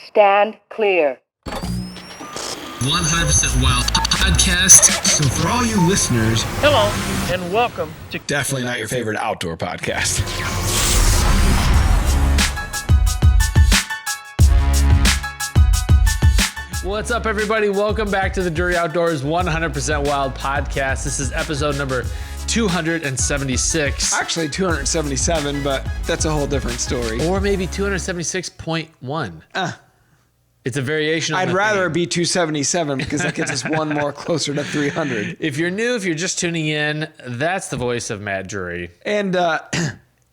Stand clear. 100% Wild Podcast. So for all you listeners, hello and welcome to definitely not your favorite outdoor podcast. What's up, everybody? Welcome back to the Drury Outdoors 100% Wild Podcast. This is episode number 276. Actually 277, but that's a whole different story. Or maybe 276.1. It's a variation of I'd the rather theme. be 277 because that gets us one more closer to 300. If you're new, if you're just tuning in, that's the voice of Matt Drury. And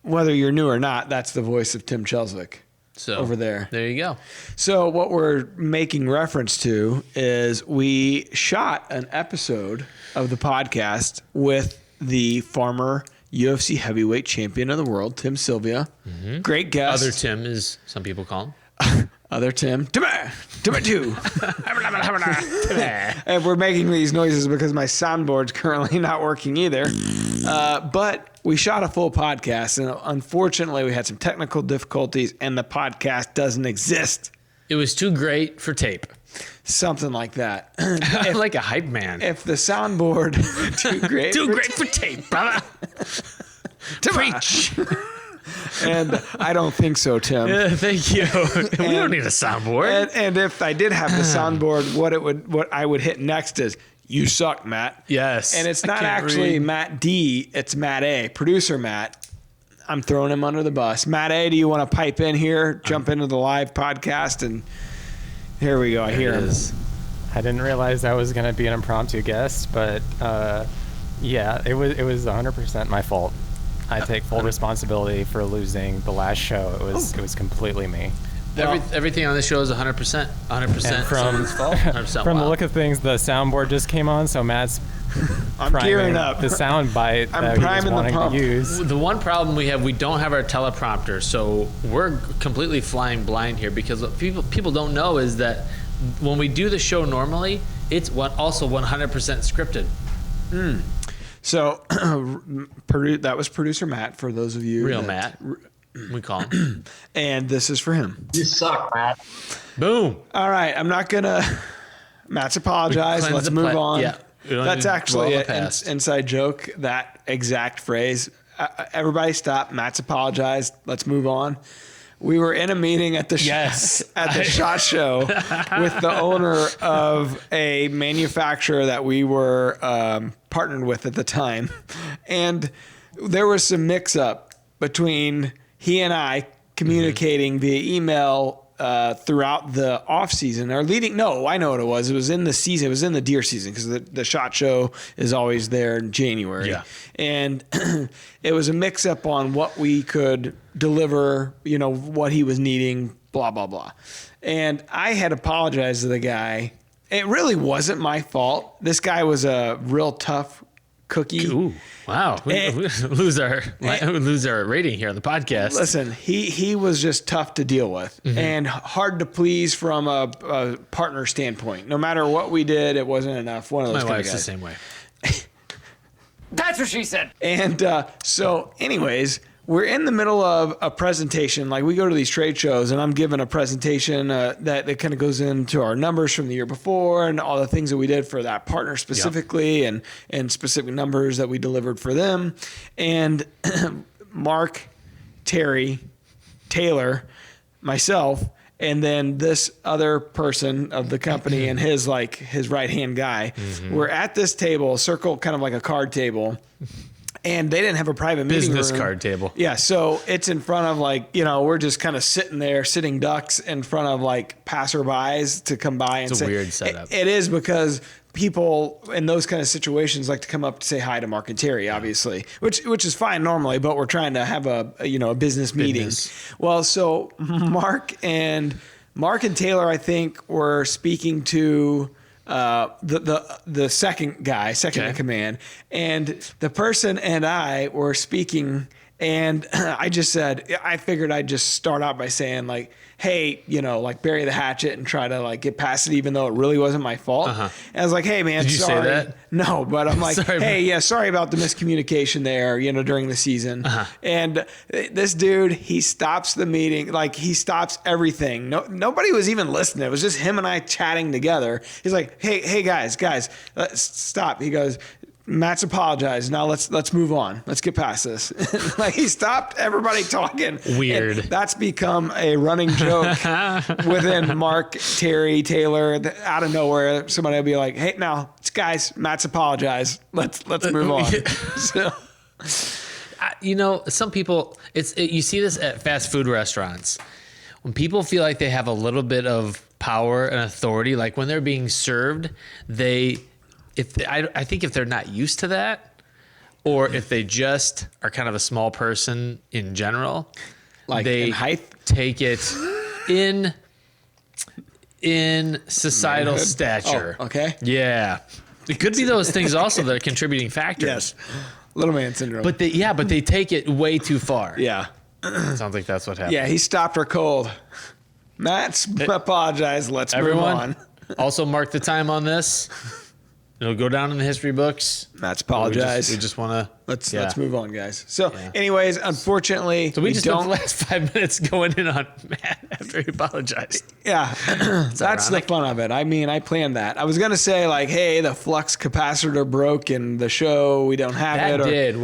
whether you're new or not, that's the voice of Tim Chelswick. So over there. There you go. So what we're making reference to is we shot an episode of the podcast with the former UFC heavyweight champion of the world, Tim Sylvia. Mm-hmm. Great guest. Other Tim, as some people call him. Other Tim. Tim too. And we're making these noises because my soundboard's currently not working either. But we shot a full podcast, and unfortunately we had some technical difficulties, and the podcast doesn't exist. It was too great for tape. Something like that. I'm like a hype man. If the soundboard too great for tape, brother. Preach. And I don't think so, Tim. Thank you. We don't need a soundboard. And if I did have the soundboard, what I would hit next is, "You suck, Matt." Yes. And it's not actually Matt D, it's Matt A. Producer Matt. I'm throwing him under the bus. Matt A, do you want to pipe in here, jump into the live podcast? And here we go. I hear him. I didn't realize I was going to be an impromptu guest, but yeah, it was 100% my fault. I take full responsibility for losing the last show. It was completely me. Everything on this show is 100%. 100% someone's fault. 100% From wild. the look of things, the soundboard just came on, so Matt's I'm gearing up. the sound bite I'm that he was priming the wanting pump. to use. The one problem we have, we don't have our teleprompter, so we're completely flying blind here because what people don't know is that when we do the show normally, it's also 100% scripted. So that was producer Matt, for those of you. Real Matt. We call him. And this is for him. You suck, Matt. Boom. All right, I'm not going to... Matt's apologized. Let's move on. Yeah. That's actually an inside joke, that exact phrase. Everybody stop. Matt's apologized. Let's move on. We were in a meeting at the SHOT Show with the owner of a manufacturer that we were partnered with at the time. And there was some mix-up between he and I communicating via email throughout the off season or leading. No, I know what it was. It was in the season. It was in the deer season because the SHOT Show is always there in January. Yeah. And it was a mix up on what we could deliver, what he was needing, blah, blah, blah. And I had apologized to the guy. It really wasn't my fault. This guy was a real tough cookie. Ooh, wow. We lose our rating here on the podcast. Listen, he was just tough to deal with and hard to please from a partner standpoint. No matter what we did, it wasn't enough. One of those My kind of wife's guys. the same way. That's what she said. And so anyways, we're in the middle of a presentation. Like we go to these trade shows and I'm giving a presentation that kind of goes into our numbers from the year before and all the things that we did for that partner specifically and specific numbers that we delivered for them. And Mark, Terry, Taylor, myself, and then this other person of the company and his right-hand guy were at this table, circle, kind of like a card table. And they didn't have a private meeting Business room. card table. Yeah, so it's in front of we're just kind of sitting ducks in front of passerbys to come by and It's a say. weird setup. It is because people in those kind of situations like to come up to say hi to Mark and Terry, obviously, which is fine normally, but we're trying to have a business meeting. Well, so Mark and Taylor, I think, were speaking to the second guy, in command, and the person and I were speaking And I figured I'd just start out by saying like, hey, like bury the hatchet and try to like get past it, even though it really wasn't my fault. And I was like, hey man, Did you sorry. say that? No, but I'm like, sorry about the miscommunication there, during the season. And this dude, he stops the meeting, like he stops everything. Nobody was even listening. It was just him and I chatting together. He's like, hey guys, stop. He goes, Matt's apologized. Now let's move on. Let's get past this. Like he stopped everybody talking. Weird. And that's become a running joke within Mark, Terry, Taylor. Out of nowhere, somebody will be like, "Hey, now, guys, Matt's apologized. Let's move on." So, some people, you see this at fast food restaurants. When people feel like they have a little bit of power and authority, like when they're being served, I think if they're not used to that, or if they just are kind of a small person in general, like they in height, take it in societal stature. Oh, okay. Yeah. It could be those things also that are contributing factors. Yes. Little man syndrome. But they take it way too far. Yeah. Sounds like that's what happened. Yeah, he stopped her cold. Matt's apologized. Let's move on. Also mark the time on this. It'll go down in the history books. Matt's apologized. We just want to... Let's move on, guys. So, anyways, unfortunately... So we just spent the last 5 minutes going in on Matt after he apologized. Yeah. That's the fun of it. I mean, I planned that. I was going to say, like, hey, the flux capacitor broke in the show. We don't have it. That did.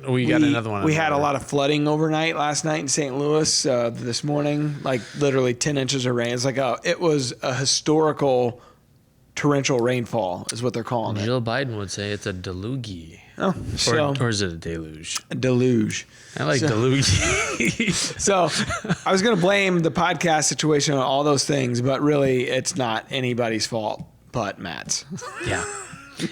We got another one. We had a lot of flooding overnight last night in St. Louis. This morning, like, literally 10 inches of rain. It's like, it was a historical... torrential rainfall is what they're calling it. Jill Biden would say it's a deluge. Oh, or is it a deluge? A deluge. I like deluge. So I was going to blame the podcast situation on all those things, but really it's not anybody's fault but Matt's. Yeah.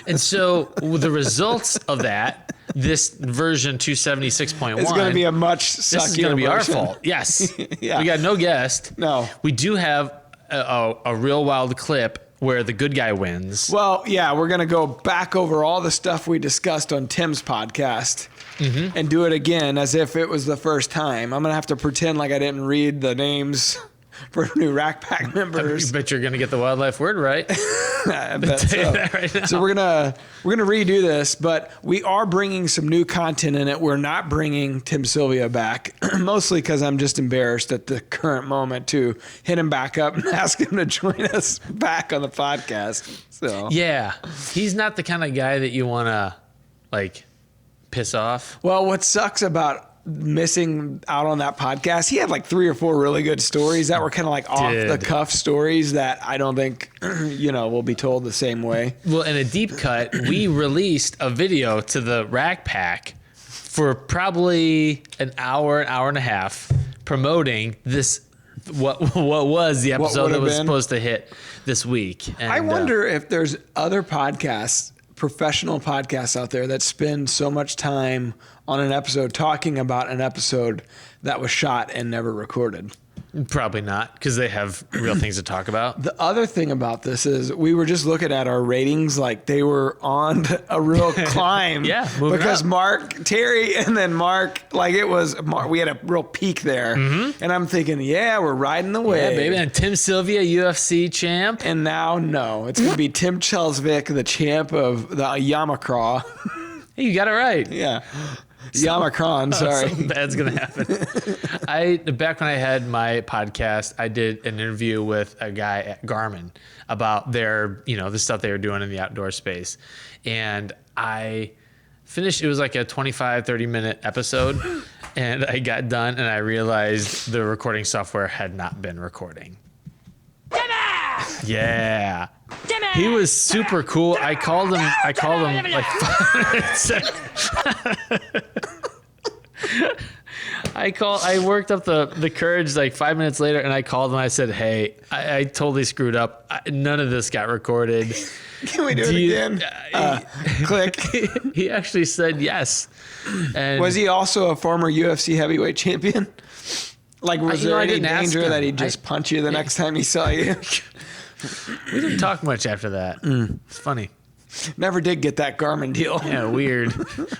And so the results of that, this version 276.1 is going to be a much suckier This is going to be version. our fault. Yes. Yeah. We got no guest. No. We do have a real wild clip where the good guy wins. Well, yeah, we're going to go back over all the stuff we discussed on Tim's podcast and do it again as if it was the first time. I'm going to have to pretend like I didn't read the names for new Rack Pack members. I bet you're going to get the wildlife word right. I bet so. Right now. So we're gonna redo this, but we are bringing some new content in it. We're not bringing Tim Sylvia back, mostly because I'm just embarrassed at the current moment to hit him back up and ask him to join us back on the podcast. So yeah, he's not the kind of guy that you want to like piss off. Well, what sucks about missing out on that podcast, he had like 3 or 4 really good stories that were kind of like off the cuff stories that I don't think will be told the same way. Well, in a deep cut, we released a video to the Rack Pack for probably an hour and a half promoting this what was the episode that was supposed to hit this week. And I wonder if there's other podcasts, professional podcasts out there that spend so much time on an episode talking about an episode that was shot and never recorded. Probably not, because they have real things to talk about. The other thing about this is we were just looking at our ratings, like they were on a real climb. Yeah, because up. Mark, Terry, and then Mark, like it was, we had a real peak there. And I'm thinking, yeah, we're riding the wave. Yeah, baby. And Tim Sylvia, UFC champ. And now, no, it's going to be Tim Chelsvik, the champ of the Yamacraw. Hey, you got it right. Yeah. Yamacron, sorry. Something bad's gonna happen. Back when I had my podcast, I did an interview with a guy at Garmin about their, the stuff they were doing in the outdoor space. And I finished, it was like a 25, 30-minute episode. And I got done and I realized the recording software had not been recording. Yeah. He was super cool. I called him like 5 minutes. I worked up the courage like 5 minutes later and I called him. I said, hey, I totally screwed up. None of this got recorded. Can we do it again? Click. He actually said yes. And was he also a former UFC heavyweight champion? Like, was there any danger that he'd just punch you the next time he saw you? We didn't talk much after that. It's funny. Never did get that Garmin deal. Yeah, weird.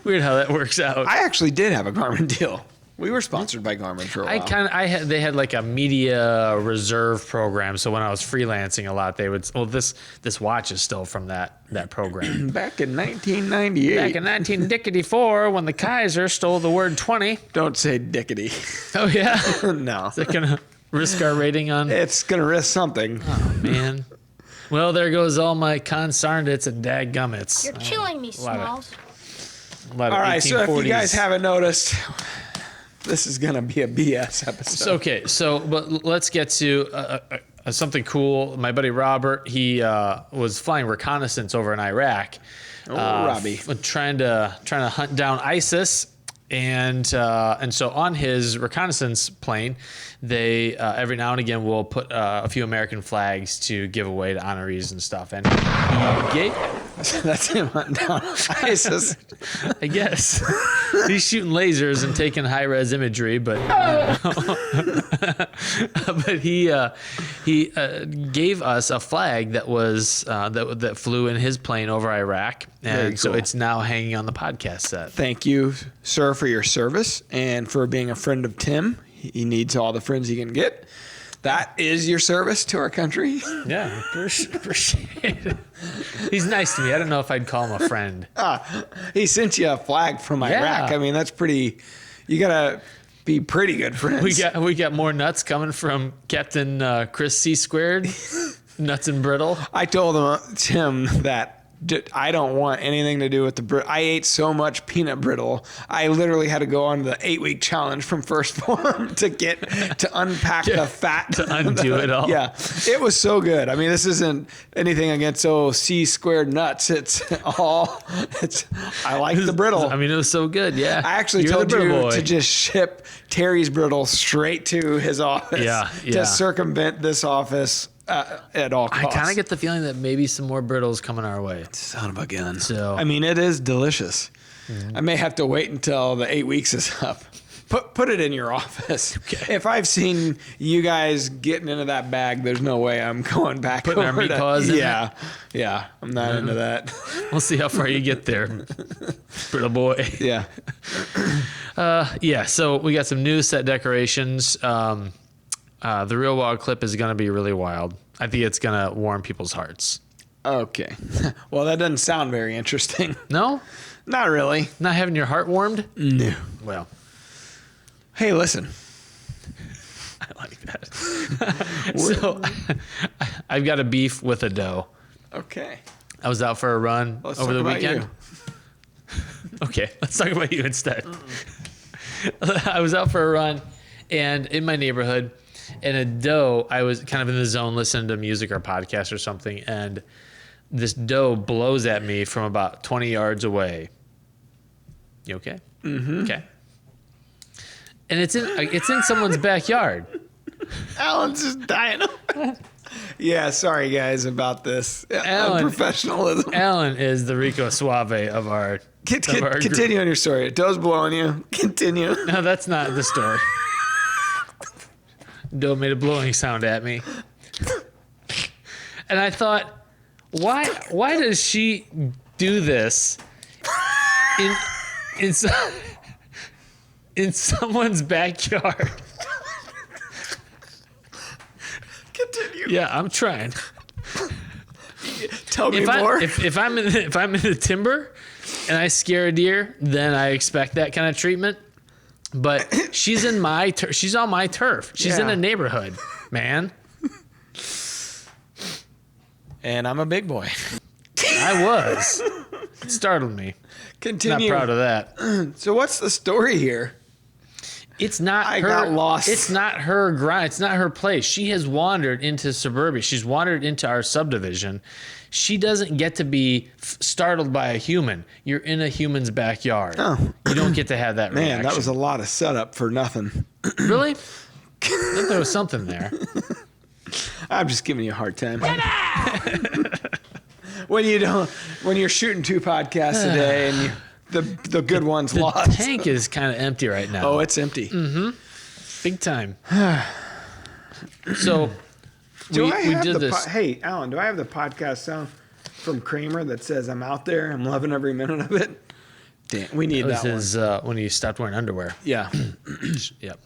Weird how that works out. I actually did have a Garmin deal. We were sponsored by Garmin for a while. They had like a media reserve program. So when I was freelancing a lot, they would. Well, this watch is still from that program. Back in 1998. Back in 1994, when the Kaiser stole the word 20. Don't say dickety. Oh yeah. No. Is that gonna risk our rating on? It's gonna risk something. Oh man. Well, there goes all my consarnedits and dadgummits. You're killing me, Smalls. All right, so if you guys haven't noticed, this is going to be a BS episode. Okay, but let's get to something cool. My buddy Robert, he was flying reconnaissance over in Iraq. Robbie. Trying to hunt down ISIS. And so on his reconnaissance plane, they every now and again will put a few American flags to give away to honorees and stuff. And he gave... That's him hunting down ISIS. I guess. He's shooting lasers and taking high-res imagery, but but he gave us a flag that was that flew in his plane over Iraq, and so it's now hanging on the podcast set. Thank you, sir, for your service and for being a friend of Tim. He needs all the friends he can get. That is your service to our country. Yeah, appreciate it. He's nice to me. I don't know if I'd call him a friend. He sent you a flag from Iraq. I mean, that's pretty. You gotta be pretty good friends. We got more nuts coming from Captain Chris C. Squared. Nuts and brittle. I told Tim that I don't want anything to do with the brittle. I ate so much peanut brittle. I literally had to go on the 8-week challenge from First Form to unpack the fat. To undo it all. Yeah. It was so good. I mean, this isn't anything against C squared nuts. I like the brittle. I mean, it was so good. Yeah. I actually told you to just ship Terry's brittle straight to his office. Yeah. To circumvent this office. At all costs. I kind of get the feeling that maybe some more brittles coming our way. Son of a gun. So I mean, it is delicious. Mm-hmm. I may have to wait until the 8 weeks is up. Put it in your office. Okay. If I've seen you guys getting into that bag, there's no way I'm going back. Putting our meat paws in it? Yeah. I'm not into that. We'll see how far you get there, brittle boy. Yeah. So we got some new set decorations. The Real Wild clip is going to be really wild. I think it's going to warm people's hearts. Okay. Well, that doesn't sound very interesting. No? Not really. Not having your heart warmed? No. Well. Hey, listen. I like that. So, I've got a beef with a doe. Okay. I was out for a run over the weekend. Okay, let's talk about you instead. I was out for a run, and in my neighborhood, and a doe, I was kind of in the zone listening to music or podcast or something, and this doe blows at me from about 20 yards away. You okay? Mm-hmm. Okay. And it's in someone's backyard. Alan's just dying. Yeah, sorry guys about this. Unprofessionalism. Alan is the Rico Suave of our Continue on your story. Doe's blowing you. Continue. No, that's not the story. Doe made a blowing sound at me. And I thought, why does she do this in someone's backyard? Continue. Yeah, I'm trying. Tell me more. If I'm in the timber and I scare a deer, then I expect that kind of treatment. But she's in she's on my turf. She's in a neighborhood, man. And I'm a big boy. I was. It startled me. Continue. Not proud of that. So what's the story here? It's not I her. got lost. It's not her grind. It's not her place. She has wandered into suburbia. She's wandered into our subdivision. She doesn't get to be startled by a human. You're in a human's backyard. Oh. You don't get to have that reaction. Man, that was a lot of setup for nothing. Really? I thought there was something there. I'm just giving you a hard time. When you're shooting 2 podcasts a day and the good one's lost. The tank is kind of empty right now. Oh, it's empty. Mm-hmm. Big time. So Hey, Alan, do I have the podcast sound from Kramer that says I'm out there? I'm loving every minute of it. Damn, we need that This is when you stopped wearing underwear. Yeah. Yep.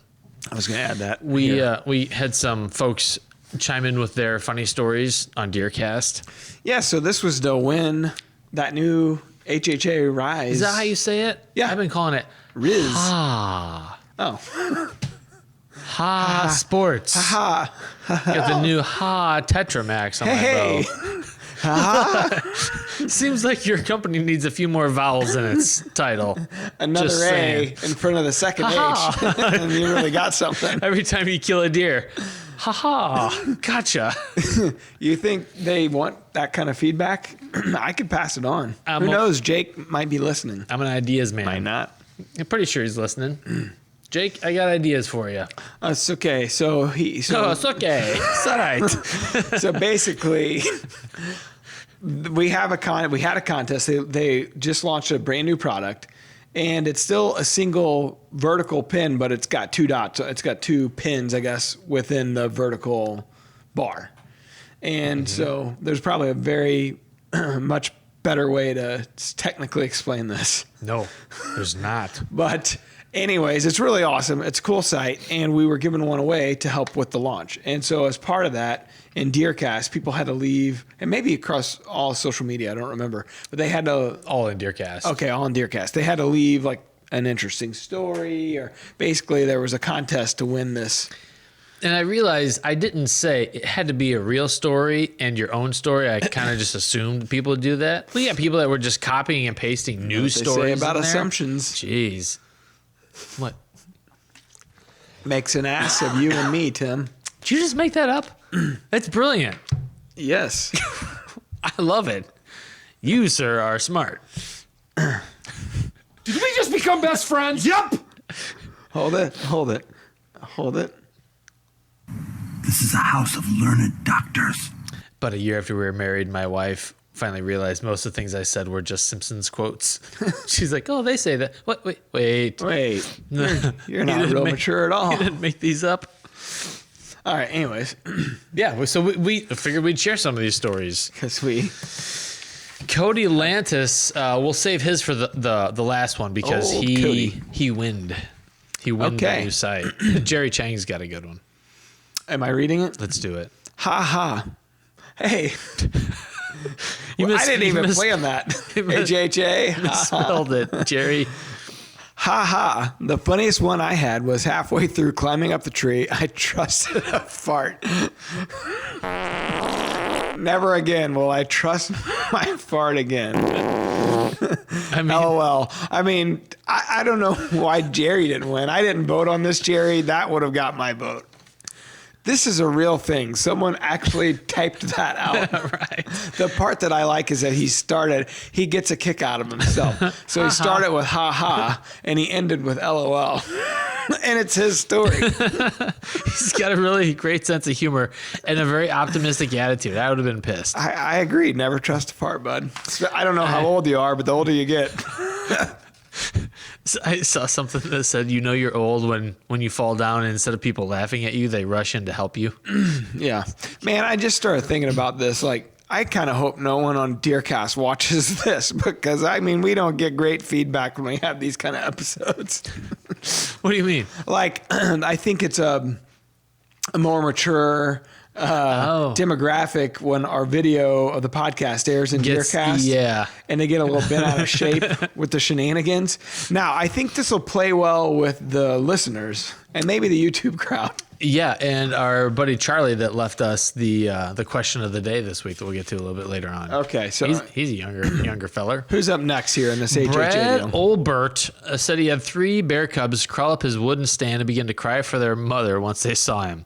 I was going to add that. We had some folks chime in with their funny stories on DeerCast. Yeah, so this was to win that new HHA Rise. Is that how you say it? Yeah. I've been calling it Riz. Ha. Oh. Ha Sports. Ha. Got the new Ha Tetra Max on my Hey. boat. Seems like your company needs a few more vowels in its title. Another Just A saying. in front of the second H. And you really got something. Every time you kill a deer. Ha ha. Gotcha. You think they want that kind of feedback? I could pass it on. Who knows? Jake might be listening. I'm an ideas man. Might not. I'm pretty sure he's listening. Jake, I got ideas for you. It's okay. So It's okay. It's all right. So basically, we had a contest. They just launched a brand new product, and it's still a single vertical pin, but it's got 2 dots. It's got 2 pins, I guess, within the vertical bar. And so there's probably a very much better way to technically explain this. No, there's not. But anyways, it's really awesome. It's a cool site, and we were giving one away to help with the launch. And so as part of that, in DeerCast, people had to leave, and maybe across all social media, I don't remember, but they had to... All in DeerCast. Okay, all in DeerCast. They had to leave like an interesting story, or basically there was a contest to win this. And I realized I didn't say it had to be a real story and your own story. I kind of just assumed people would do that. We got people that were just copying and pasting news They stories say about in there. assumptions. Jeez. What? Makes an ass of you and me, Tim. Did you just make that up? That's brilliant. Yes. I love it. You, sir, are smart. Did we just become best friends? Yep. Hold it. This is a house of learned doctors. But a year after we were married, my wife finally realized most of the things I said were just Simpsons quotes. She's like, "Oh, they say that." What? Wait. You're not real mature at all. You didn't make these up. All right. Anyways, Yeah. So we figured we'd share some of these stories. because we... Cody Lantis, we'll save his for the last one because Cody. he winned. He won the new site. Jerry Chang's got a good one. Am I reading it? Let's do it. Ha ha. Hey. You I didn't even plan that. HHA. Spelled it, Jerry. Ha ha. The funniest one I had was halfway through climbing up the tree, I trusted a fart. Never again will I trust my fart again. I mean, LOL. I mean, I don't know why Jerry didn't win. I didn't vote on this, Jerry. That would have got my vote. This is a real thing. Someone actually typed that out. right. The part that I like is that he gets a kick out of himself. So he started with ha ha and he ended with LOL. And it's his story. He's got a really great sense of humor and a very optimistic attitude. I would have been pissed. I agree. Never trust a fart, bud. I don't know how old you are, but the older you get. I saw something that said, you know you're old when you fall down and instead of people laughing at you, they rush in to help you. Yeah. Man, I just started thinking about this. Like, I kind of hope no one on DeerCast watches this because, I mean, we don't get great feedback when we have these kind of episodes. What do you mean? Like, I think it's a more mature demographic when our video of the podcast airs in DeerCast. Yeah. And they get a little bent out of shape with the shenanigans. Now, I think this will play well with the listeners and maybe the YouTube crowd. Yeah, and our buddy Charlie that left us the question of the day this week that we'll get to a little bit later on. Okay, so he's a younger feller. Who's up next here in this HHA Brad deal? Olbert said he had 3 bear cubs crawl up his wooden stand and begin to cry for their mother once they saw him.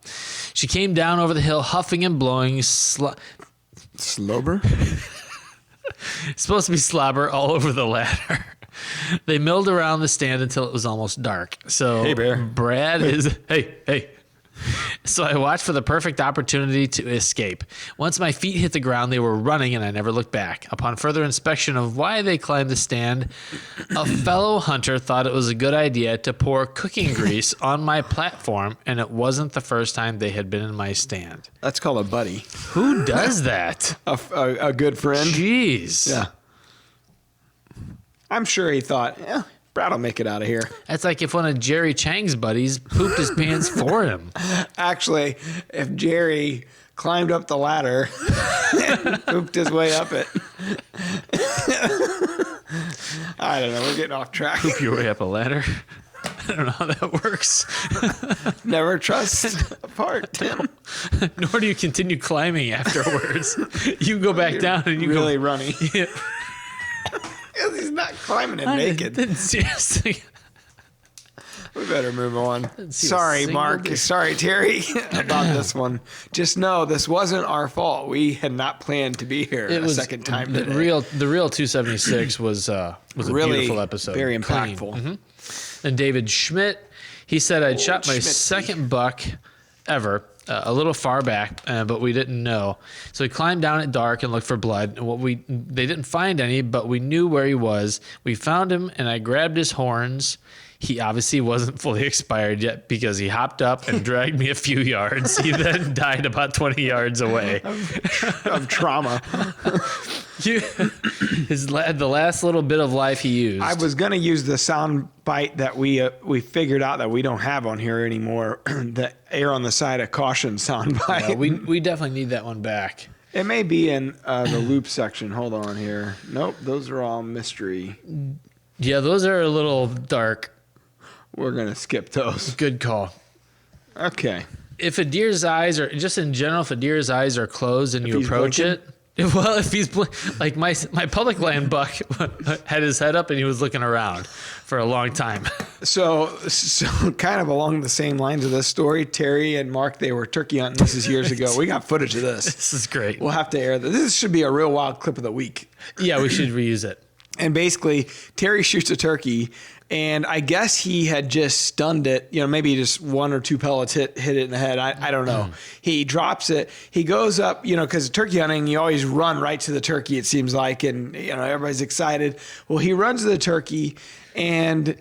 She came down over the hill huffing and blowing. Slobber? Supposed to be slobber all over the ladder. They milled around the stand until it was almost dark. So Hey, bear. Brad is hey. So I watched for the perfect opportunity to escape. Once my feet hit the ground, they were running and I never looked back. Upon further inspection of why they climbed the stand, a fellow hunter thought it was a good idea to pour cooking grease on my platform, and it wasn't the first time they had been in my stand. That's called a buddy. Who does that? A good friend. Jeez. Yeah. I'm sure he thought, yeah, Brad will make it out of here. That's like if one of Jerry Chang's buddies pooped his pants for him. Actually, if Jerry climbed up the ladder and pooped his way up it. I don't know. We're getting off track. Poop your way up a ladder. I don't know how that works. Never trust a part, Tim. Nor do you continue climbing afterwards. You go back down and you really go runny. Yeah. He's not climbing it naked. Seriously. We better move on. see a Sorry, single Mark. deer. Sorry, Terry, about this one. Just know this wasn't our fault. We had not planned to be here a second time the today. real 276 was a Really beautiful episode. very Clean. impactful. Mm-hmm. And David Schmidt, he said, I'd shot my Schmidt. second buck ever, a little far back, but we didn't know. So he climbed down at dark and looked for blood. And they didn't find any, but we knew where he was. We found him, and I grabbed his horns. He obviously wasn't fully expired yet because he hopped up and dragged me a few yards. He then died about 20 yards away. Of trauma. The last little bit of life he used. I was going to use the sound bite that we figured out that we don't have on here anymore. The err on the side of caution sound bite. Yeah, we definitely need that one back. It may be in the loop section. Hold on here. Nope, those are all mystery. Yeah, those are a little dark. We're going to skip those. Good call. Okay. If a deer's eyes are, just in general, if a deer's eyes are closed and you he's approach blinking? it, well, if he's like my public land buck had his head up and he was looking around for a long time. So kind of along the same lines of this story, Terry and Mark, they were turkey hunting. This is years ago. We got footage of this. This is great. We'll have to air this. This should be a real wild clip of the week. Yeah, we should reuse it. And basically, Terry shoots a turkey, and I guess he had just stunned it. You know, maybe just one or two pellets hit it in the head. I don't know. He drops it. He goes up, you know, because turkey hunting, you always run right to the turkey, it seems like, and, you know, everybody's excited. Well, he runs to the turkey, and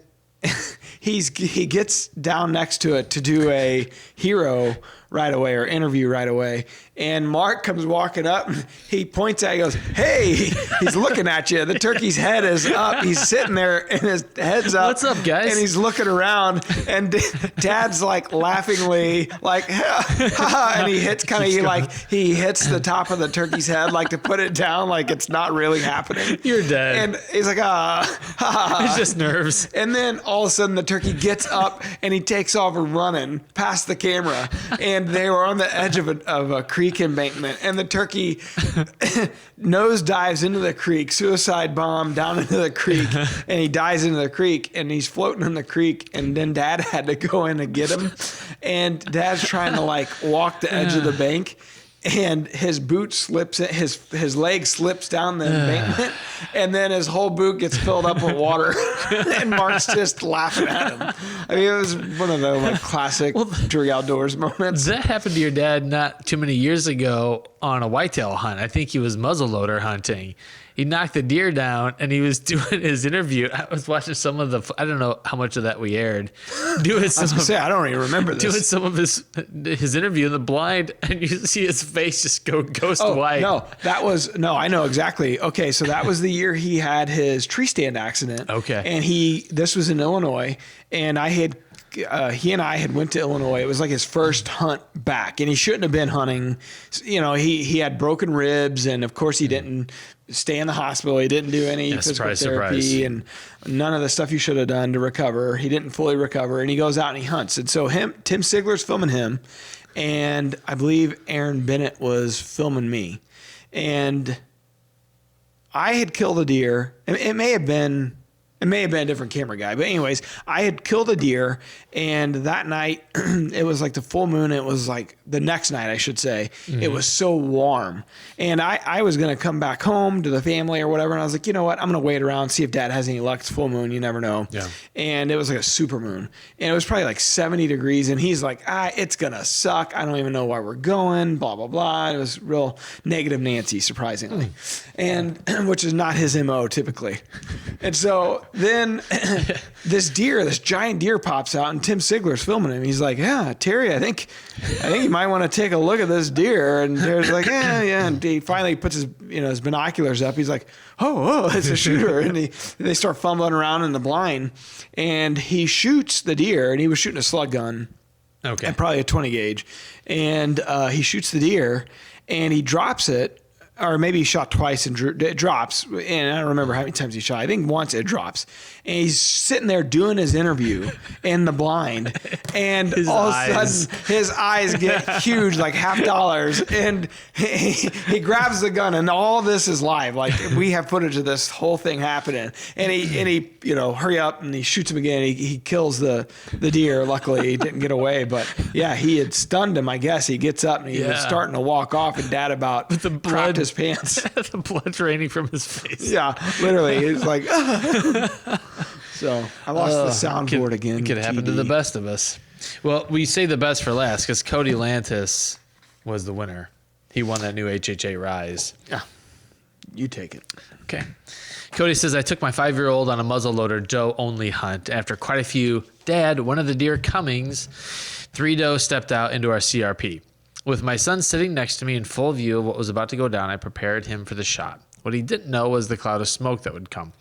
he gets down next to it to do a hero right away or interview right away. And Mark comes walking up. He points at it, he goes, hey, he's looking at you. The turkey's head is up. He's sitting there and his head's up. What's up, guys? And he's looking around and Dad's like laughingly like, ha, ha, and he hits he hits the top of the turkey's head like to put it down like it's not really happening. You're dead. And he's like, It's just nerves. and then all of a sudden the turkey gets up and he takes off running past the camera. And they were on the edge of a creek embankment. And the turkey nose dives into the creek, suicide bomb down into the creek. And he dives into the creek and he's floating in the creek. And then Dad had to go in and get him. And Dad's trying to like walk the edge of the bank. And his boot slips, his leg slips down the embankment, and then his whole boot gets filled up with water. And Mark's just laughing at him. I mean, it was one of the like classic Drury Outdoors moments. That happened to your dad not too many years ago on a whitetail hunt. I think he was muzzleloader hunting. He knocked the deer down and he was doing his interview. I was watching some of I don't know how much of that we aired. I don't even remember this. Doing some of his interview in the blind, and you see his face just go ghost white. I know exactly. Okay, so that was the year he had his tree stand accident. Okay. And this was in Illinois, and he and I had went to Illinois. It was like his first hunt back, and he shouldn't have been hunting. You know, he had broken ribs, and of course he didn't stay in the hospital. He didn't do any physical therapy and none of the stuff you should have done to recover. He didn't fully recover, and he goes out and he hunts. And so Tim Sigler's filming him, and I believe Aaron Bennett was filming me. And I had killed a deer. It may have been a different camera guy. But anyways, I had killed a deer, and that night, it was like the full moon. It was like the next night, I should say. Mm-hmm. It was so warm. And I was going to come back home to the family or whatever, and I was like, you know what? I'm going to wait around, see if Dad has any luck. It's full moon. You never know. Yeah. And it was like a super moon. And it was probably like 70 degrees, and he's like, it's going to suck. I don't even know why we're going, blah, blah, blah. It was real negative Nancy, surprisingly. And which is not his MO typically. And so then this giant deer pops out, and Tim Sigler's filming him. He's like, "Yeah, Terry, I think you might want to take a look at this deer." And Terry's like, "Yeah." And he finally puts his binoculars up. He's like, "Oh, it's a shooter." And they start fumbling around in the blind, and he shoots the deer. And he was shooting a slug gun, Okay. and probably a 20 gauge. And he shoots the deer, and he drops it. Or maybe he shot twice and it drops. And I don't remember how many times he shot. I think once it drops. And he's sitting there doing his interview in the blind. And all of a sudden, his eyes get huge, like $50. And he grabs the gun, and all this is live. Like, we have footage of this whole thing happening. And he hurry up, and he shoots him again. He kills the deer. Luckily, he didn't get away. But yeah, he had stunned him, I guess. He gets up, and he was starting to walk off, and Dad about with the blood. crapped his pants. The blood draining from his face. Yeah, literally. He's like, So I lost the soundboard again. It could happen to the best of us. Well, we say the best for last because Cody Lantis was the winner. He won that new HHA Rise. Yeah, you take it. Okay. Cody says, I took my 5-year-old on a muzzleloader doe-only hunt. After quite a few, Dad, one of the deer Cummings, 3 doe stepped out into our CRP. With my son sitting next to me in full view of what was about to go down, I prepared him for the shot. What he didn't know was the cloud of smoke that would come.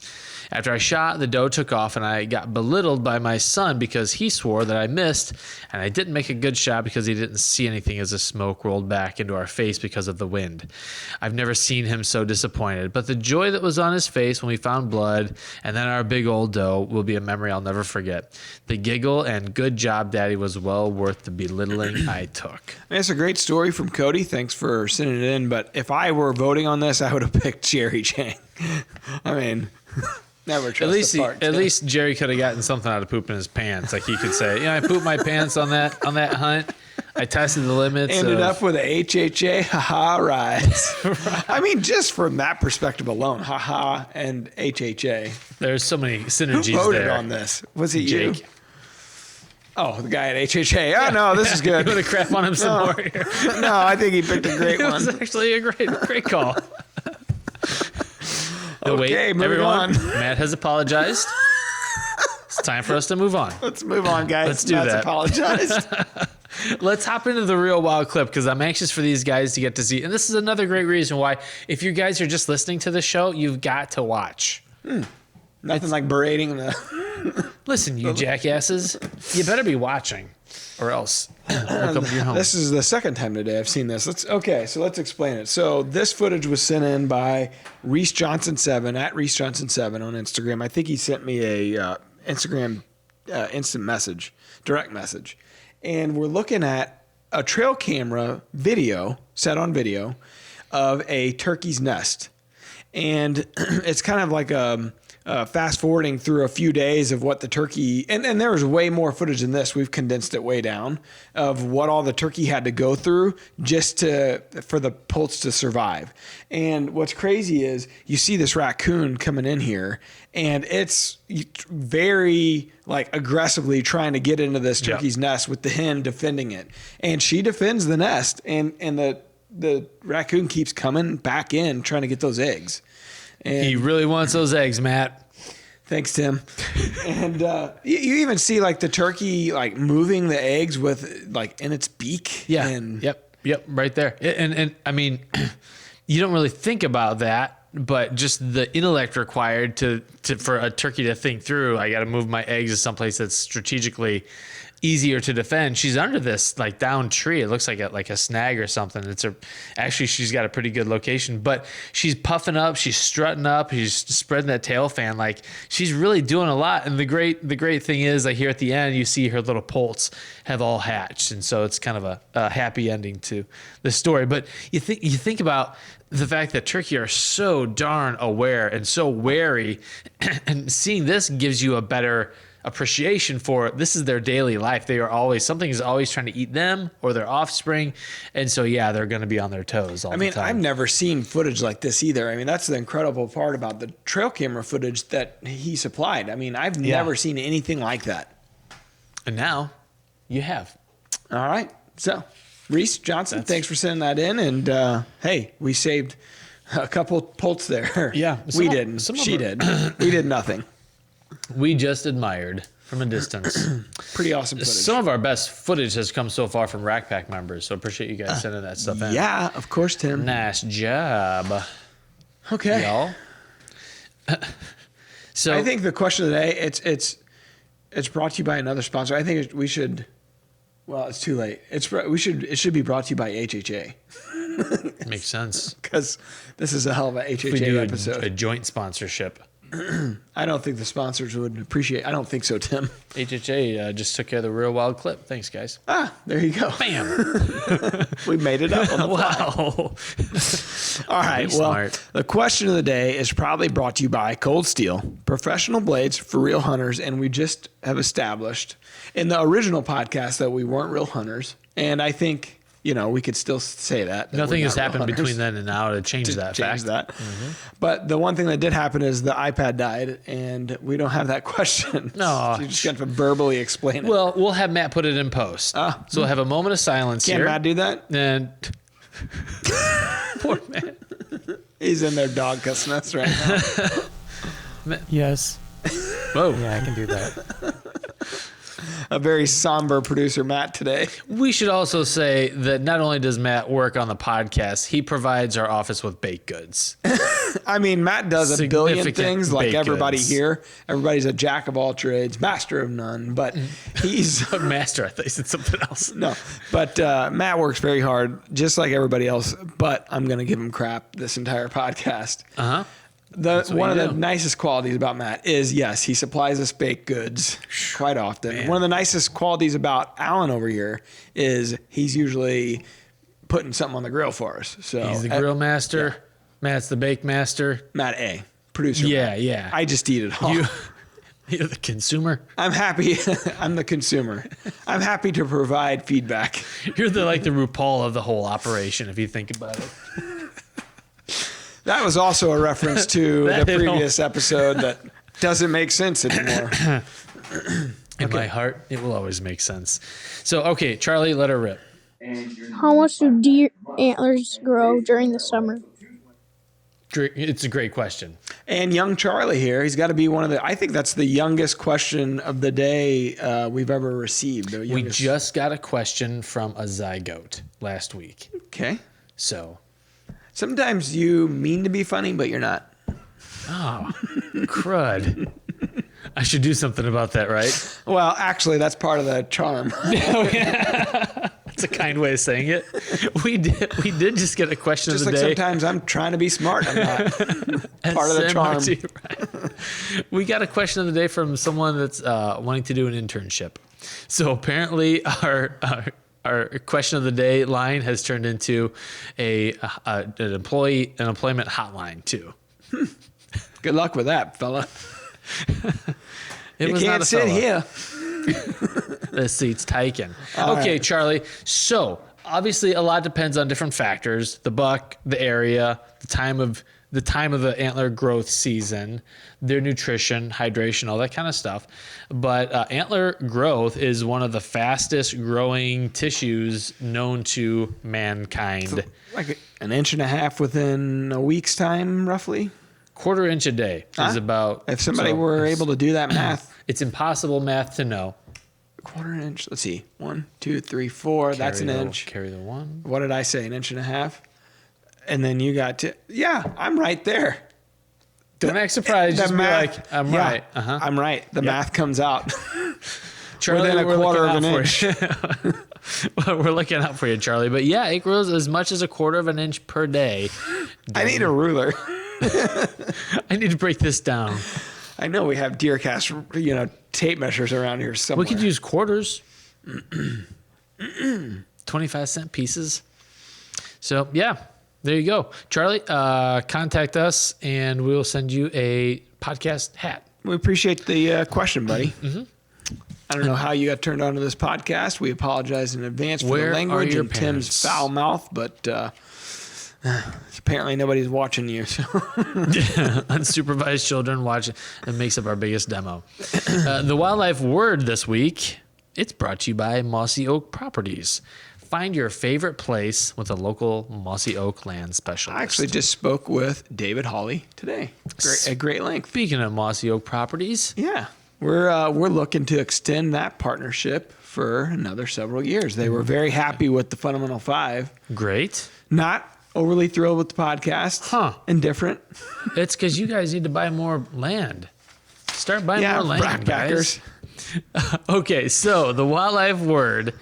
After I shot, the doe took off, and I got belittled by my son because he swore that I missed, and I didn't make a good shot because he didn't see anything as the smoke rolled back into our face because of the wind. I've never seen him so disappointed, but the joy that was on his face when we found blood and then our big old doe will be a memory I'll never forget. The giggle and good job, Daddy, was well worth the belittling I took. It's a great story from Cody. Thanks for sending it in. But if I were voting on this, I would have picked Jerry Chang. I mean... Never trust at least Jerry could have gotten something out of pooping his pants. Like he could say, I pooped my pants on that hunt. I tested the limits. Ended up with a HHA rise. Right. I mean, just from that perspective alone, and HHA. There's so many synergies Who voted there. on this? Was it Jake. you? Oh, the guy at HHA. Oh, no, this is good. You want to crap on him some more here? No, I think he picked a great one. It was actually a great call. Okay, moving everyone, on. Matt has apologized. It's time for us to move on. Let's move on, guys. Let's do Matt's that. Apologized. Let's hop into the real wild clip because I'm anxious for these guys to get to see. And this is another great reason why, if you guys are just listening to the show, you've got to watch. Nothing like berating the... Listen, you jackasses, you better be watching, or else we'll come to your home. This is the second time today I've seen this. Let's explain it. So this footage was sent in by Reese Johnson 7 at Reese Johnson 7 on Instagram. I think he sent me a Instagram instant message, direct message, and we're looking at a trail camera video set on video of a turkey's nest, and it's kind of like fast forwarding through a few days of what the turkey, and there was way more footage than this. We've condensed it way down of what all the turkey had to go through just for the poults to survive. And what's crazy is you see this raccoon coming in here, and it's very aggressively trying to get into this turkey's nest with the hen defending it. And she defends the nest, and the raccoon keeps coming back in trying to get those eggs. And he really wants those eggs, Matt. Thanks, Tim. And you even see the turkey moving the eggs with in its beak. Yeah. And Yep. Right there. And I mean, you don't really think about that, but just the intellect required for a turkey to think through. I got to move my eggs to someplace that's strategically easier to defend. She's under this down tree. It looks like a snag or something. Actually she's got a pretty good location, but she's puffing up, she's strutting up, she's spreading that tail fan. She's really doing a lot. And the great thing is here at the end, you see her little poults have all hatched. And so it's kind of a happy ending to the story. But you think about the fact that turkey are so darn aware and so wary, and seeing this gives you a better appreciation for this is their daily life. Something is always trying to eat them or their offspring. And so, they're going to be on their toes all the time. I've never seen footage like this either. I mean, that's the incredible part about the trail camera footage that he supplied. I mean, I've never seen anything like that. And now you have. All right. So Reese Johnson, thanks for sending that in. And hey, we saved a couple poults there. Yeah. We didn't. She did. We did nothing. we just admired from a distance. Pretty awesome footage. Some of our best footage has come so far from Rack Pack members, so appreciate you guys sending that stuff in. Yeah, of course, Tim. Nice job. Okay. Y'all. So I think the question of the day, it's brought to you by another sponsor. I think we should. Well, it's too late. It should be brought to you by HHA. makes sense. Because this is a hell of a If we do HHA episode. a joint sponsorship. I don't think the sponsors would appreciate. I don't think so, Tim. HHA just took care of the real wild clip. Thanks, guys. Ah, there you go. Bam. We made it up on the fly. Wow. All right. Pretty Well, smart. the question of the day is probably brought to you by Cold Steel, professional blades for real hunters. And we just have established in the original podcast that we weren't real hunters. And I think, we could still say that. Nothing we're has not real happened hunters. between then and now to change that Change fact. that. But the one thing that did happen is the iPad died, and we don't have that question. No. So you just got to verbally explain it. Well, we'll have Matt put it in post. So we'll have a moment of silence Can here. Matt do that? And poor Matt. He's in there dog cussing us right now. Yes. Whoa. Yeah, I can do that. A very somber producer, Matt, today. We should also say that not only does Matt work on the podcast, he provides our office with baked goods. I mean, Matt does a billion Significant things like baked everybody goods. here. Everybody's a jack of all trades, master of none, but he's... Master, I thought you said something else. No, but Matt works very hard, just like everybody else, but I'm going to give him crap this entire podcast. Uh-huh. One of you the do. nicest qualities about Matt is, yes, he supplies us baked goods quite often. One of the nicest qualities about Alan over here is he's usually putting something on the grill for us. So He's the grill master. Matt's the bake master. Matt A, producer. Yeah, Matt. yeah. I just eat it all. You're the consumer. I'm happy. I'm the consumer. I'm happy to provide feedback. You're the RuPaul of the whole operation, if you think about it. That was also a reference to the previous episode that doesn't make sense anymore. In my heart, it will always make sense. So, okay, Charlie, let her rip. How much do deer antlers grow during the summer? It's a great question. And young Charlie here, he's got to be I think that's the youngest question of the day we've ever received. We just got a question from a zygote last week. Okay. So, Sometimes you mean to be funny, but you're not. oh, crud. I should do something about that, right? Well, actually, that's part of the charm. That's a kind way of saying it. We did just get a question Just of the like day. sometimes I'm trying to be smart. I'm not. Part of the charm. SMRT, right. We got a question of the day from someone that's wanting to do an internship. So apparently our question of the day line has turned into an employment hotline too. Good luck with that, fella. It You was not can't a sit fella. here. The seat's taken. All Okay, right. Charlie. So obviously, a lot depends on different factors: the buck, the area, the time of the antler growth season, their nutrition, hydration, all that kind of stuff. But antler growth is one of the fastest growing tissues known to mankind. Like an inch and a half within a week's time, roughly. Quarter inch a day is about. If somebody so were able to do that math, it's impossible math to know. quarter inch. Let's see. 1, 2, 3, 4. That's an inch. Carry the one. What did I say? An inch and a half? And then you got to, I'm right there. Don't act surprised. Just be math- like, I'm yeah, right. Uh-huh. I'm right. The math comes out. Charlie, within a we're quarter looking of an out for you. Well, we're looking out for you, Charlie. But yeah, it grows as much as a quarter of an inch per day. I need a ruler. I need to break this down. I know we have DeerCast, tape measures around here somewhere. We could use quarters. 25-cent pieces. So, yeah, there you go. Charlie, contact us, and we'll send you a podcast hat. We appreciate the question, buddy. I don't know how you got turned on to this podcast. We apologize in advance for Where the are language your and parents? Tim's foul mouth, but apparently nobody's watching you. So Unsupervised children watching. That makes up our biggest demo. The wildlife word this week, it's brought to you by Mossy Oak Properties. find your favorite place with a local mossy oak land specialist. I actually just spoke with David Hawley today at great length. Speaking of mossy oak properties. Yeah. We're looking to extend that partnership for another several years. They were very happy with the Fundamental 5. Great. Not overly thrilled with the podcast. Indifferent. It's because you guys need to buy more land. Start buying more land, guys. Okay, so the wildlife word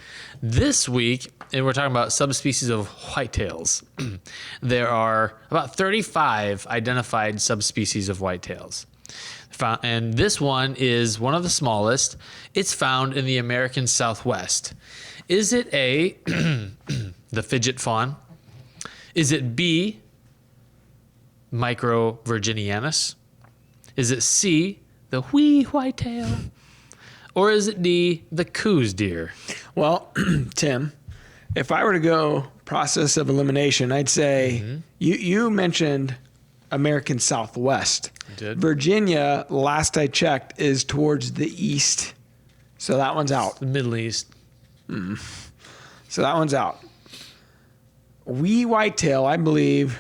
this week, and we're talking about subspecies of whitetails. There are about 35 identified subspecies of whitetails. And this one is one of the smallest. It's found in the American Southwest. Is it A, the fidget fawn? Is it B, Micro virginianus? Is it C, the wee whitetail? Or is it D, the Coos Deer? Well, Tim, if I were to go process of elimination, I'd say you mentioned American Southwest. I did. Virginia, last I checked, is towards the east. So that one's out. The Middle East. So that one's out. Wee whitetail, I believe,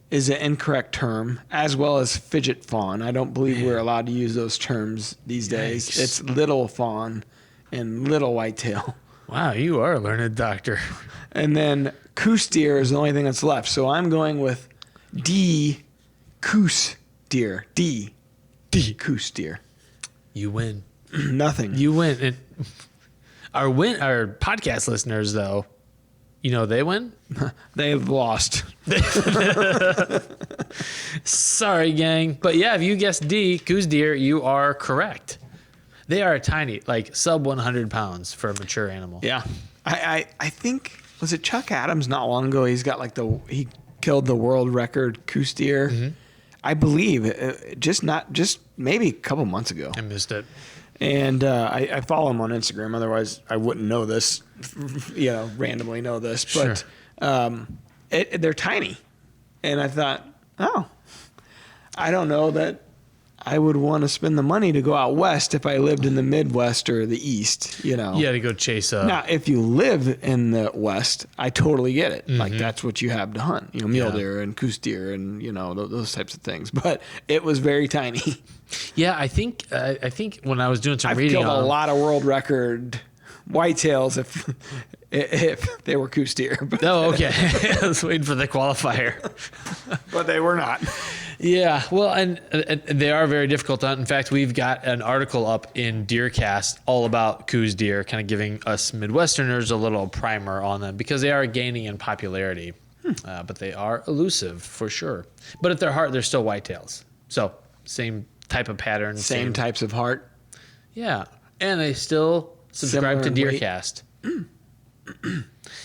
is an incorrect term, as well as fidget fawn. I don't believe we're allowed to use those terms these days. Yikes. It's little fawn and little whitetail. Wow, you are a learned doctor. And then Coos Deer is the only thing that's left. So I'm going with D, Coos Deer. D, Coos Deer. You win. Nothing. You win. And our podcast listeners, though, you know they win? They've lost. Sorry, gang. But yeah, if you guessed D, Coos Deer, you are correct. They are tiny, like sub 100 pounds for a mature animal. Yeah. I think, was it Chuck Adams not long ago? He's got he killed the world record Coos Deer. I believe just maybe a couple months ago. I missed it. And I follow him on Instagram. Otherwise, I wouldn't know this, randomly know this. But they're tiny. And I thought, I don't know that I would want to spend the money to go out west if I lived in the Midwest or the East, You had to go chase up. Now, if you live in the West, I totally get it. Like, that's what you have to hunt, mule deer and Coos deer and, those types of things. But it was very tiny. Yeah, I think when I was doing some I've reading killed a lot of world record whitetails if they were Coos deer. But, Oh, okay. I was waiting for the qualifier. but they were not. Yeah, well, and they are very difficult to hunt. In fact, we've got an article up in DeerCast all about Coos deer, kind of giving us Midwesterners a little primer on them because they are gaining in popularity, but they are elusive for sure. But at their heart, they're still whitetails. So same type of pattern. Same types of heart. Yeah, and they still subscribe to Similar in weight. DeerCast.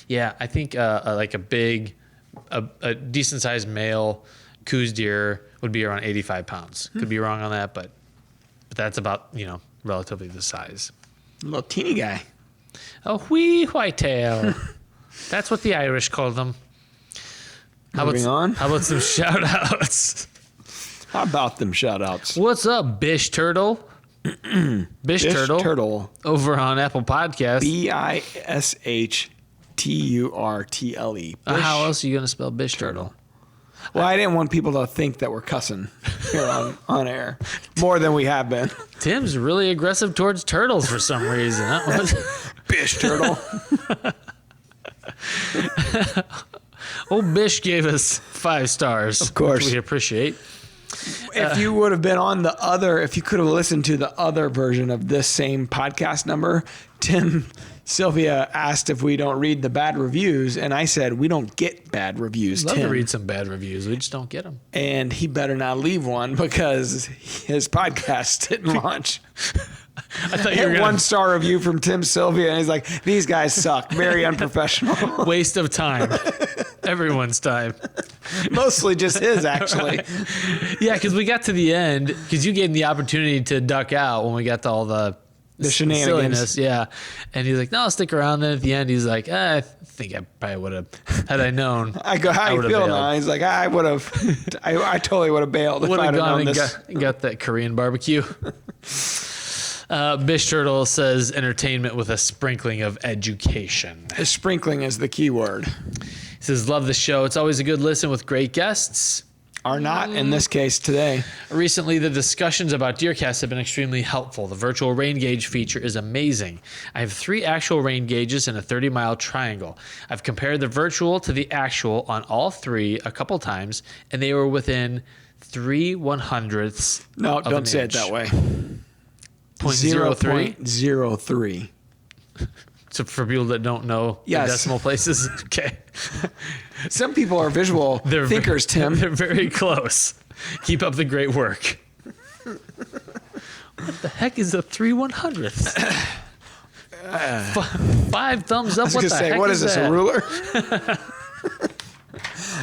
Yeah, I think like a decent sized male Coos deer would be around 85 pounds. Could be wrong on that, but that's about, relatively the size. A little teeny guy. A wee whitetail. That's what the Irish call them. Moving on. How about some shout outs? How about them shout outs? What's up, Bish Turtle? Bish Turtle. Over on Apple Podcasts. BISHTURTLE. How else are you going to spell Bish Turtle? Well, I didn't want people to think that we're cussing here on air more than we have been. Tim's really aggressive towards turtles for some reason. Bish Turtle. Old Bish gave us 5 stars. Of course. Which we appreciate. If you would have been on if you could have listened to the other version of this same podcast number, Sylvia asked if we don't read the bad reviews, and I said we don't get bad reviews. Love Tim. to read some bad reviews. We just don't get them. And he better not leave one because his podcast didn't launch. I thought you were One star review from Tim Sylvia, and he's like, "These guys suck. Very unprofessional." Waste of time. Everyone's time. Mostly just his, actually. Yeah, because we got to the end, because you gave him the opportunity to duck out when we got to all the shenanigans. silliness. Yeah. And he's like, no, I'll stick around. Then at the end, he's like, I think I probably would have, had I known. I go, how you feel now? He's like, I would have, I totally would have bailed if I'd have known this. Got that Korean barbecue. Bish Turtle says entertainment with a sprinkling of education. Sprinkling is the key word. He says, love the show. It's always a good listen with great guests. Are not in this case today. Recently, the discussions about DeerCast have been extremely helpful. The virtual rain gauge feature is amazing. I have 3 actual rain gauges in a 30-mile triangle. I've compared the virtual to the actual on all 3 a couple times, and they were within 3/100ths. No, don't say it that way. 0.03? 0.03. So for people that don't know the decimal places, okay. Some people are visual thinkers, Tim. They're very close. Keep up the great work. What the heck is a 3/100th? 5 thumbs up. I was going to say, what is this, a ruler?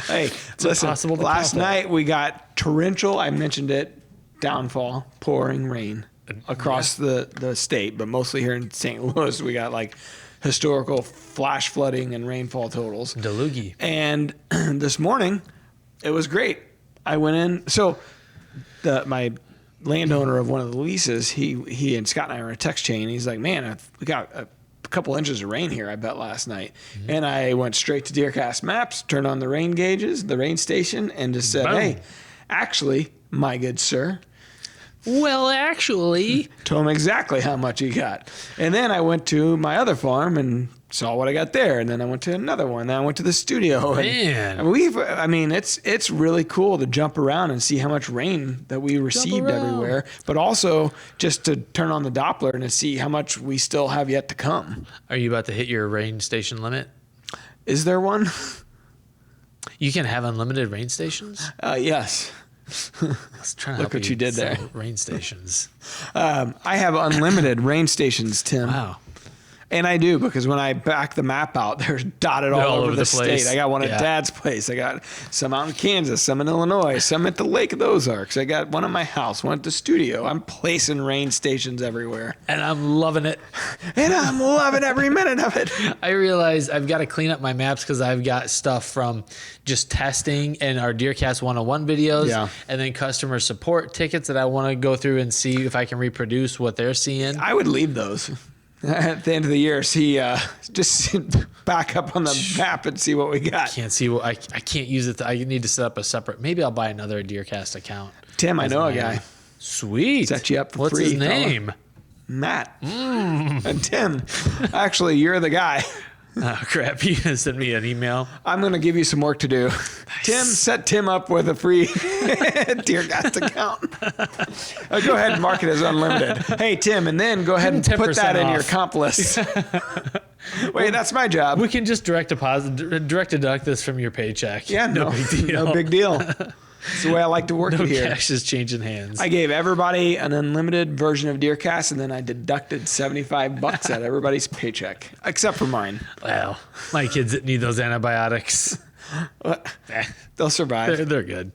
Hey, listen, last night we got torrential, I mentioned it, downfall, pouring rain across the state, but mostly here in St. Louis, we got like historical flash flooding and rainfall totals. Deluge. And this morning, it was great. I went in. So my landowner of one of the leases, he and Scott and I are in a text chain. He's like, man, we got a couple inches of rain here, I bet, last night. Mm-hmm. And I went straight to DeerCast Maps, turned on the rain gauges, the rain station, and just said, hey, actually, my good sir, well, actually, told him exactly how much he got. And then I went to my other farm and saw what I got there. And then I went to another one. Then I went to the studio. Man. And it's really cool to jump around and see how much rain that we received everywhere, but also just to turn on the Doppler and to see how much we still have yet to come. Are you about to hit your rain station limit? Is there one? You can have unlimited rain stations? Yes. Look what you did there. Rain stations. I have unlimited rain stations, Tim. Wow. And I do, because when I back the map out, they're dotted all over the place. state. I got one at Dad's place. I got some out in Kansas, some in Illinois, some at the Lake of the Ozarks. I got one at my house, one at the studio. I'm placing rain stations everywhere. And I'm loving it. And I'm loving every minute of it. I realize I've got to clean up my maps because I've got stuff from just testing and our DeerCast 101 videos, and then customer support tickets that I want to go through and see if I can reproduce what they're seeing. I would leave those. At the end of the year, see, just back up on the map and see what we got. Can't see what I can't use it. I need to set up a separate. Maybe I'll buy another DeerCast account. Tim, I know a guy. Sweet. Set you up for What's free. What's his name? Matt. And Tim. Actually, you're the guy. Oh, crap. You gonna send me an email? I'm going to give you some work to do. Nice. Tim, set Tim up with a free DeerCast account. Go ahead and mark it as unlimited. Hey, Tim, and then go ahead and put that in your comp list. Wait, that's my job. We can just direct deduct this from your paycheck. Yeah, no big deal. No big deal. It's the way I like to work it here. Cash is changing hands. I gave everybody an unlimited version of DeerCast, and then I deducted $75 out of everybody's paycheck, except for mine. Well, my kids that need those antibiotics. They'll survive. They're good.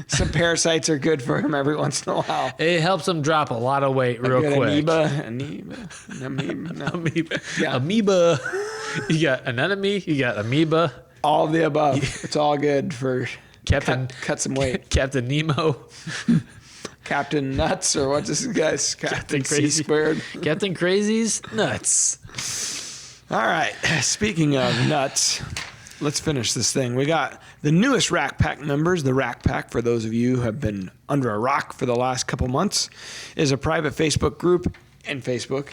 Some parasites are good for them every once in a while. It helps them drop a lot of weight real quick. Amoeba. Yeah. Amoeba. You got anemone. You got amoeba. All of the above. It's all good for... Cut some weight. Captain Nemo. Captain Nuts, or what's this guy's? Captain Crazy Squared. Captain Crazy's Nuts. All right. Speaking of nuts, let's finish this thing. We got the newest Rack Pack members. The Rack Pack, for those of you who have been under a rock for the last couple months, is a private Facebook group in Facebook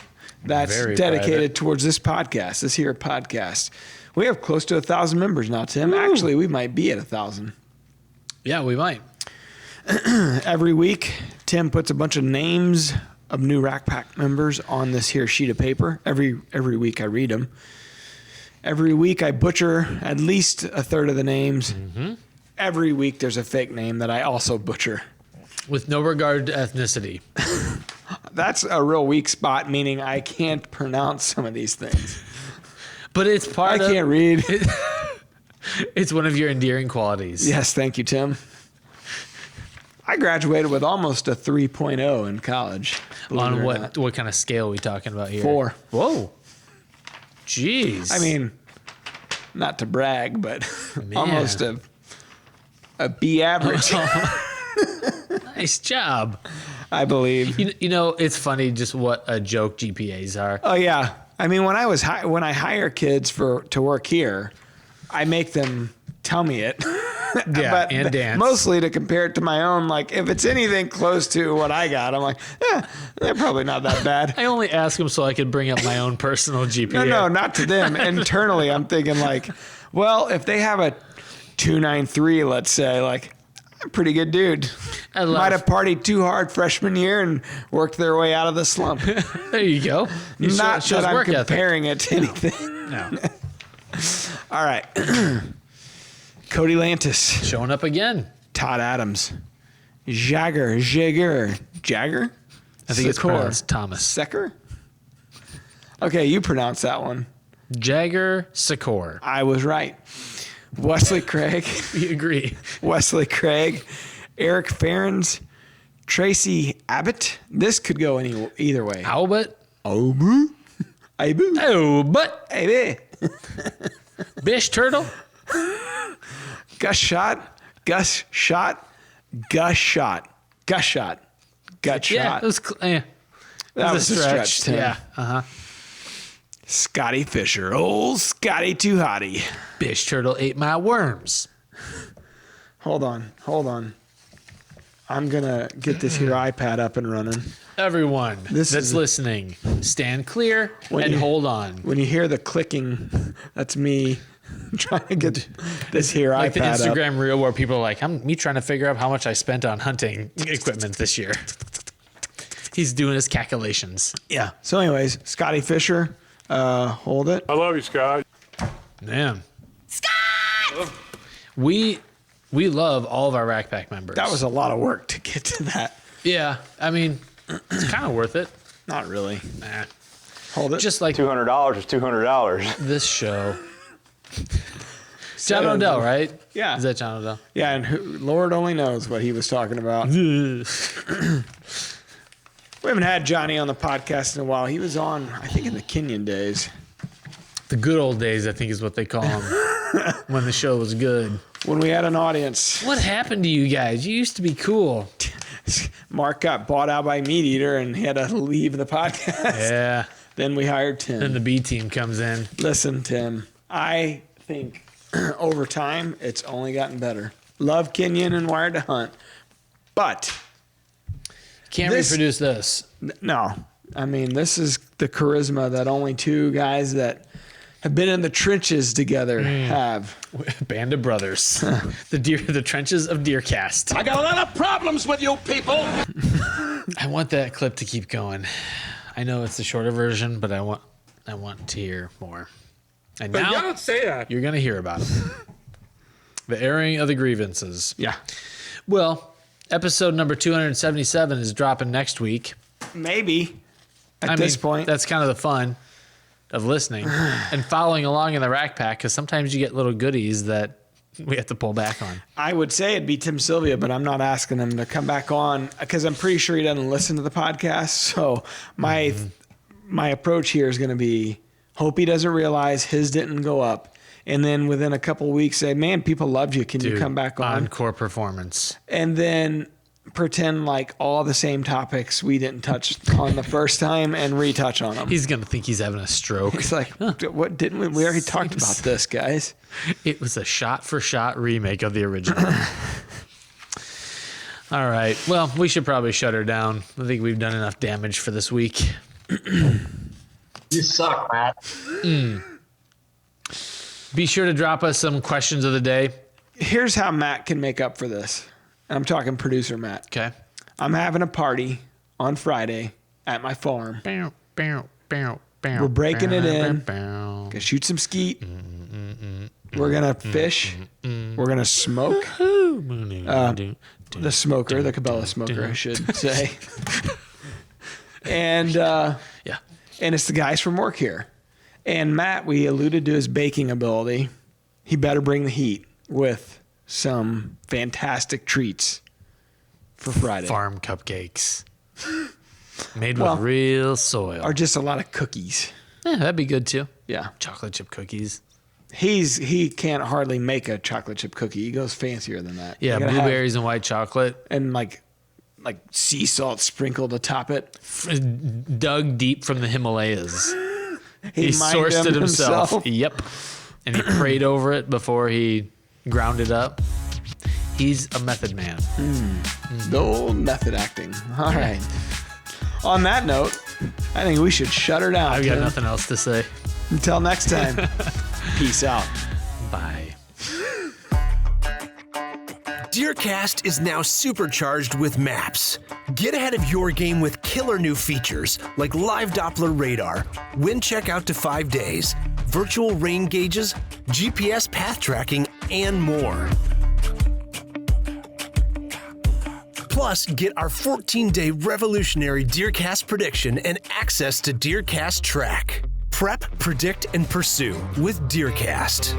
that's dedicated towards this podcast, this here podcast. We have close to 1,000 members now, Tim. Ooh. Actually, we might be at 1,000. Yeah, we might. Every week, Tim puts a bunch of names of new Rack Pack members on this here sheet of paper. Every week I read them. Every week I butcher at least a third of the names. Mm-hmm. Every week there's a fake name that I also butcher. With no regard to ethnicity. That's a real weak spot, meaning I can't pronounce some of these things. But it's part of... I can't read. It's one of your endearing qualities. Yes, thank you, Tim. I graduated with almost a 3.0 in college. On what kind of scale are we talking about here? 4. Whoa. Jeez. I mean, not to brag, but almost a B average. Nice job. I believe. You know, it's funny just what a joke GPAs are. Oh yeah. I mean, when I hire kids to work here, I make them tell me it. Yeah, but and dance. Mostly to compare it to my own. Like, if it's anything close to what I got, I'm like, they're probably not that bad. I only ask them so I could bring up my own personal GPA. No, not to them. Internally, I'm thinking like, well, if they have a 293, let's say, like, I'm a pretty good dude. Might have partied too hard freshman year and worked their way out of the slump. There you go. Not that I'm comparing it to anything. No. All right. Cody Lantis. Showing up again. Todd Adams. Jagger. I think it's pronounced Thomas. Secker? Okay, you pronounce that one. Jagger Secor. I was right. Wesley Craig. We agree. Wesley Craig. Eric Ferens. Tracy Abbott. This could go either way. Albert. Obu. Abu. Oh, but Abu. Bish Turtle. Gus Shot. Yeah, it was. That was a stretch. Tim. Yeah. Scotty Fisher. Old Scotty Too Hottie. Bish Turtle ate my worms. Hold on. I'm going to get this here iPad up and running. Everyone that's listening, stand clear and hold on. When you hear the clicking, that's me trying to get this here like iPad the Instagram reel where people are like, me trying to figure out how much I spent on hunting equipment this year. He's doing his calculations. Yeah. So anyways, Scotty Fisher, hold it. I love you, Scott. Man. Scott! We love all of our Rack Pack members. That was a lot of work to get to that. Yeah. I mean, it's kind of worth it. Not really. Nah. Hold it. Just like $200 is $200. this show. John Odell, right? Yeah. Is that John Odell? Yeah, and Lord only knows what he was talking about. We haven't had Johnny on the podcast in a while. He was on, I think, in the Kenyon days. The good old days, I think is what they call them. When the show was good. When we had an audience. What happened to you guys? You used to be cool. Mark got bought out by Meat Eater and he had to leave the podcast. Yeah. Then we hired Tim. Then the B team comes in. Listen, Tim, I think over time it's only gotten better. Love Kenyon and Wired to Hunt, but Can't reproduce this. No. I mean, this is the charisma that only two guys that have been in the trenches together have. Band of brothers. The trenches of DeerCast. I got a lot of problems with you people. I want that clip to keep going. I know it's the shorter version, but I want to hear more. And But now you don't say that. you're going to hear about them. The airing of the grievances. Yeah. Well, episode number 277 is dropping next week. Maybe at this point. That's kind of the fun of listening and following along in the Rack Pack, because sometimes you get little goodies that we have to pull back on. I would say it'd be Tim Sylvia, but I'm not asking him to come back on because I'm pretty sure he doesn't listen to the podcast. So my approach here is going to be hope he doesn't realize his didn't go up. And then within a couple of weeks say, man, people loved you. Can you come back on? Encore performance. And then pretend like all the same topics we didn't touch on the first time and retouch on them. He's going to think he's having a stroke. It's like, what didn't we? We already talked about this, guys. It was a shot-for-shot remake of the original. All right. Well, we should probably shut her down. I think we've done enough damage for this week. You suck, Matt. Be sure to drop us some questions of the day. Here's how Matt can make up for this. I'm talking producer Matt. Okay. I'm having a party on Friday at my farm. We're breaking it in. Gonna shoot some skeet. We're gonna fish. We're gonna smoke. The smoker, the Cabela smoker, I should say. And Yeah. and it's the guys from work here. And Matt, we alluded to his baking ability. He better bring the heat with some fantastic treats for Friday. Farm cupcakes. Made with real soil. Or just a lot of cookies. Yeah, that'd be good too. Yeah. Chocolate chip cookies. He can't hardly make a chocolate chip cookie. He goes fancier than that. Yeah, You gotta blueberries and white chocolate. and like like sea salt sprinkled atop it. Dug deep from the Himalayas. He sourced it himself. Yep. And he prayed over it before he ground it up. He's a method man. The old method acting. All right. On that note, I think we should shut her down. I've got nothing else to say. Until next time. Peace out. Bye. DeerCast is now supercharged with maps. Get ahead of your game with killer new features like live Doppler radar, wind check out to 5 days, virtual rain gauges, GPS path tracking, and more. Plus, get our 14-day revolutionary DeerCast prediction and access to DeerCast Track. Prep, predict, and pursue with DeerCast.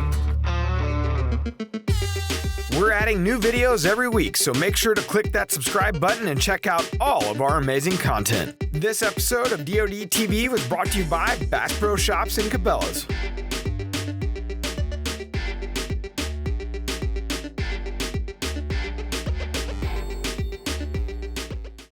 We're adding new videos every week, so make sure to click that subscribe button and check out all of our amazing content. This episode of DoD TV was brought to you by Bass Pro Shops and Cabela's.